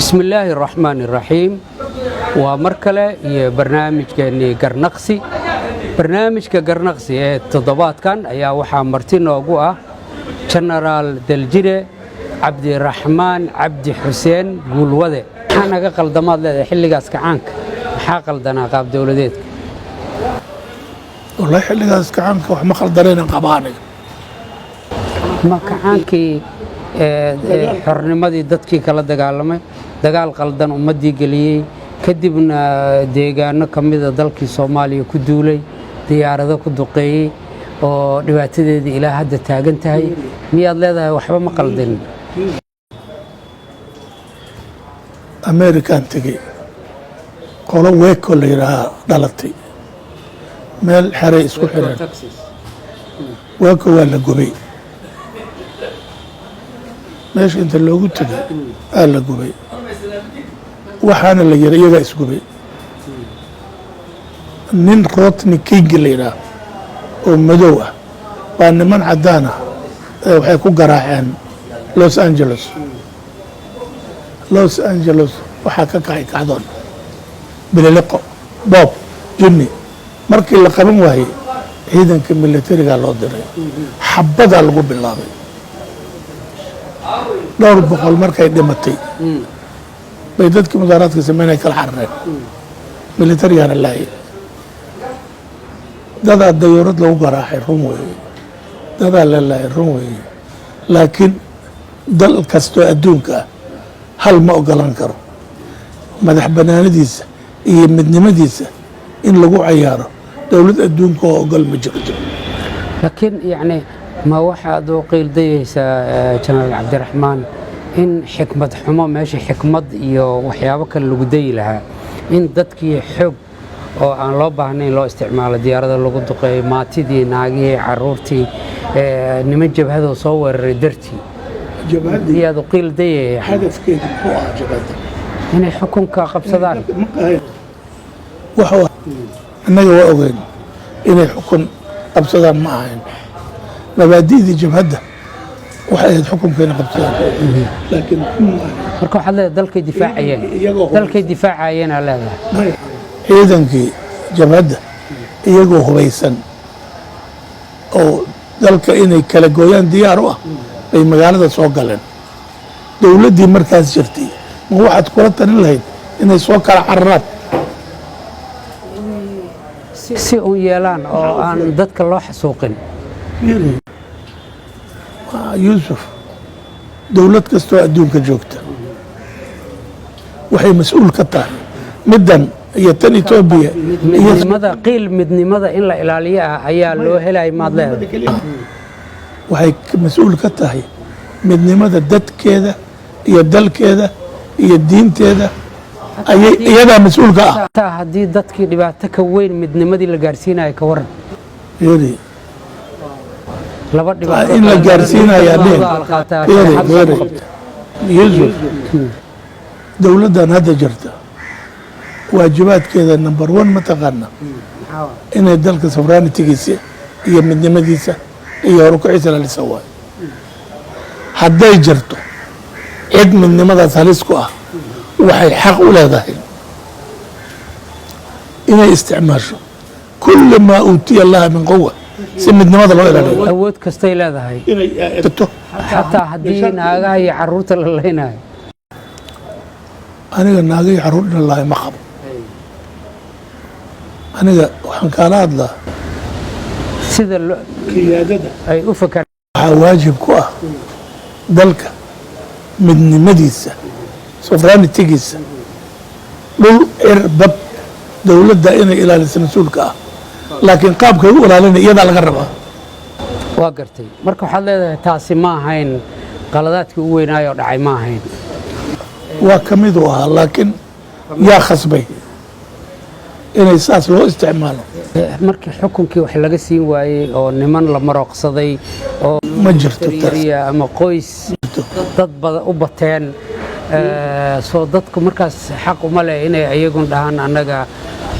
بسم الله الرحمن الرحيم ومركلة برنامج كأني قرنقسي برنامج كقرنقسي تضبط كان يا وحى مرتين وجوه جنرال دلجيرة عبد الرحمن عبد حسين قول وذا أنا قال دماد له حلي قاس كعنك حاقل دنا قاب دولتك والله حلي قاس كعنك وما خلدرين قباني ما كعنك xornimadii dadkii kala dagaalamay dagaal qaldan ummadii galiyay kadibna deegaano kamida dalkii Soomaaliya ku duulay diyaarado ku duqeeyay oo dhibaatadeedii ilaa hadda taagan tahay miyaad leedahay waxba ma qaldan American tagi qolo weeko la yiraahdo dhalatay meel xaray isku xiran weeko waa la gubay meesha inta loogu tagay la gubay waxaana la yiri iyaga isgubay nin Rodney King la yiraahdo oo madow ah waa niman cadaan ah waxay ku garaaceen Los Angeles waxa ka kacay kacdoon bililiqo Bob Jimmy markii la qaban waayay ciidanka militariga loo diray xabada lagu bilaabay dhowr boqol markay dhimatay bay dadkii mudaaraadka sameynay kala xarreen militariga laayay dada dayuurad lagu garaacay runway dada la laayay runway laakiin dal kasto adduunka hal ma ogolaan karo madax banaanadiisa iyo midnimadiisa in lagu ciyaaro dawlad adduunka oo ogol ma jirto laakiin yani ما واحد وقيل ديس جنرال عبد الرحمن إن حكمة حما ماشي حكمة وحيابك اللي قدي لها إن دتك حب أو أن الله بهني الله استعمال الديار اللي قد قي ماتي دي ناقي عرورتي نمجب هذا صور درتي جبهتي هذا قيل دي هدف كيف هو جبهتي يعني حكم كقبصدان وحوا النجوا وين إن حكم قبصدان معين مبادئ جبهته waxay xukunkeena qabtaan laakiin marka waxa la dalka difaacayeen leedahay ciidankii jabhada iyagoo hubaysan oo dalka inay kala gooyaan diyaar u ah ay magaalada soo galeen dawladdii markaas jirtay ma waxaad kula talin lahayd inay soo kala cararaan si uu yeelaan oo aan dadka loo xasuuqin يوسف دولة كستو أدونك جوكتا وحي مسؤول كتاه مدن يتني توبيا ماذا قيل مدني ماذا إلا إلالية أيا لو هلاي ماذا وحي مسؤول كتاه مدني ماذا دت كذا يدل كذا يدين كذا يدا مسؤول كا هدي دت كي دبعتك وين مدني ماذا اللي جالسين هاي كورن يدي إن لا جالسين يا بين يزول دولتنا هذا جرته واجبات كذا نمبر 1 متقنة إن يدلك سفراني تجيسي هي من دمجيسة هي ركعي اللي سواه حدا يجرته عد من نمذا ثالثكوا وحي حق ولا ظاهر إن استعمار كل ما أوتي الله من قوة سمد نماذا لو إلى أود كستيل هذا هاي حتى حدين ناقاي عروت الله هنا أنا ناقاي عروت الله مخب أنا وحن كان هذا سيد قيادة أي أفكر واجب كوا دلك من مديسة سفران تيجيسة لول إربب دولة دائنة إلى لسنسولك لكن قابك يقول لنا يدا laga rabaa waa gartay marka waxa leedahay taasi ma ahayn qaladaadkii ugu weynaayo dhacay ma ahayn waa kamid ah laakiin yaa khasbay inay saas loo isticmaalo markii xukunkii wax laga siin waayay oo niman la marooqsaday oo ma jirto tariya ama qoys dad badan u bateen soo dadku markaas xaq uma leh inay ayagu dhahan anaga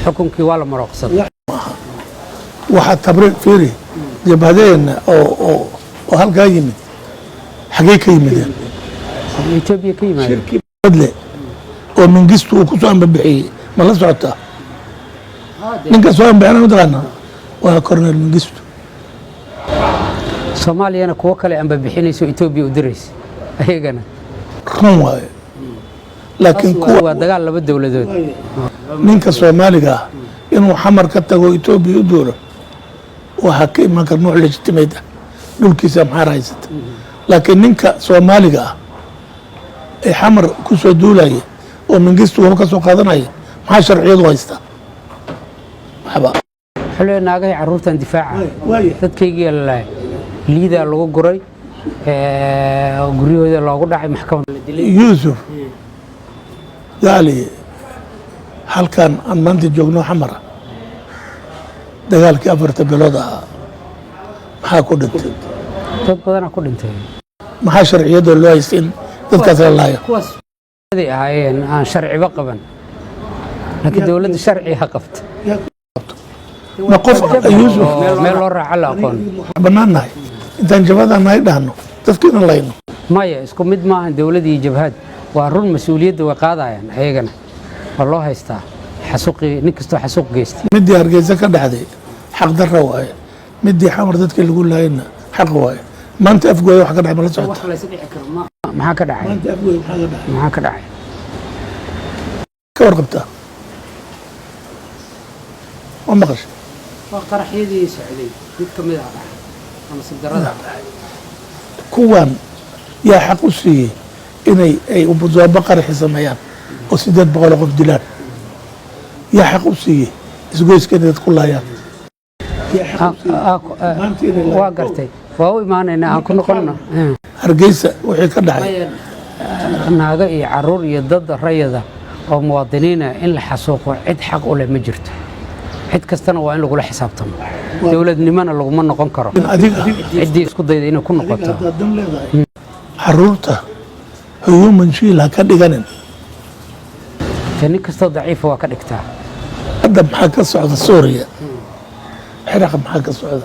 xukunkii waa la marooqsaday waxaa tabriiq fiiri jabhadeena oo halkaa yimid xagee ka yimideen Ethiopia ka yimaadeen shirkii badle oo mingistu uu ku soo ambabixiyey ma la socotaa ninka soo ambixina mataqaanaa waa cornel mingistu soomaaliyana kuwo kale anba bixinayso etoobiya u diraysa ayagana run waaye laakiin waa dagaal laba dowladood ninka soomaaliga ah inuu xamar ka tago etoobiya u dooro waxaa ka imaan kara nuuc legitimate ah dhulkiisa maxaar haysata laakiin ninka soomaaliga ah ee xamar ku soo duulaya oo mingistu waba ka soo qaadanaya maxaa sharciyadu haystaa waxba xule naagahay carruurtan difaaca dadkaygii lalahay liidaa lagu guray guryahooda loogu dhacay maxkamad la dilay yuusuf gaali halkan aan maanta joogno xamara dagaalkii 4 bilood ahaa maxaa ku dhintay dad badanaa ku dhintay maxaa sharciyadoo loo haystay in dadkaas la laayo kuwaas ay ahaayeen aan sharciba qaban laakiin dowladda sharci ha qabta ma qof yuusuf meel loo raaca la aqoon bannaannahay intaan jabhadaan nahay dhahno dadkiina layno maya isku mid maahan dowladda iyo jabhad waa run mas-uuliyadda way qaadayaan ayagana waa loo haystaa xasuuqii nin kastoo xasuuq geystay midii hargeysa ka dhacday xaq darra waaye midii xamar dadkii lagu laayayna xaq waaye maanta afgooya wax ka dhacay ma la socota maxaa ka dhacay maxaa ka dhacay ka warqabtaa ma maqashay waa qaraxyadii socday mid ka mid ah dhacay ama sidarada kuwan yaa xaq u siiyey inay ay ubudooba qaraxi sameeyaan oo 800 qof dilaan yaa xaq u siiyey isgoyska inay dad ku laayaan waa gartay waa u imaanaynaa aan ku noqonna hargeysa wixii ka dhacay naago iyo caruur iyo dad rayada oo muwaadiniina in la xasuuqo cid xaq u leh ma jirto cid kastana waa in lagula xisaabtamo dowladnimona laguma noqon karo ciddii isku dayda inay ku noqoto caruurta human shield ha ka dhiganin nin kastoo daciifa waa ka dhigtaa hadda maxaa ka socda suuriya ciraaq maxaa ka socda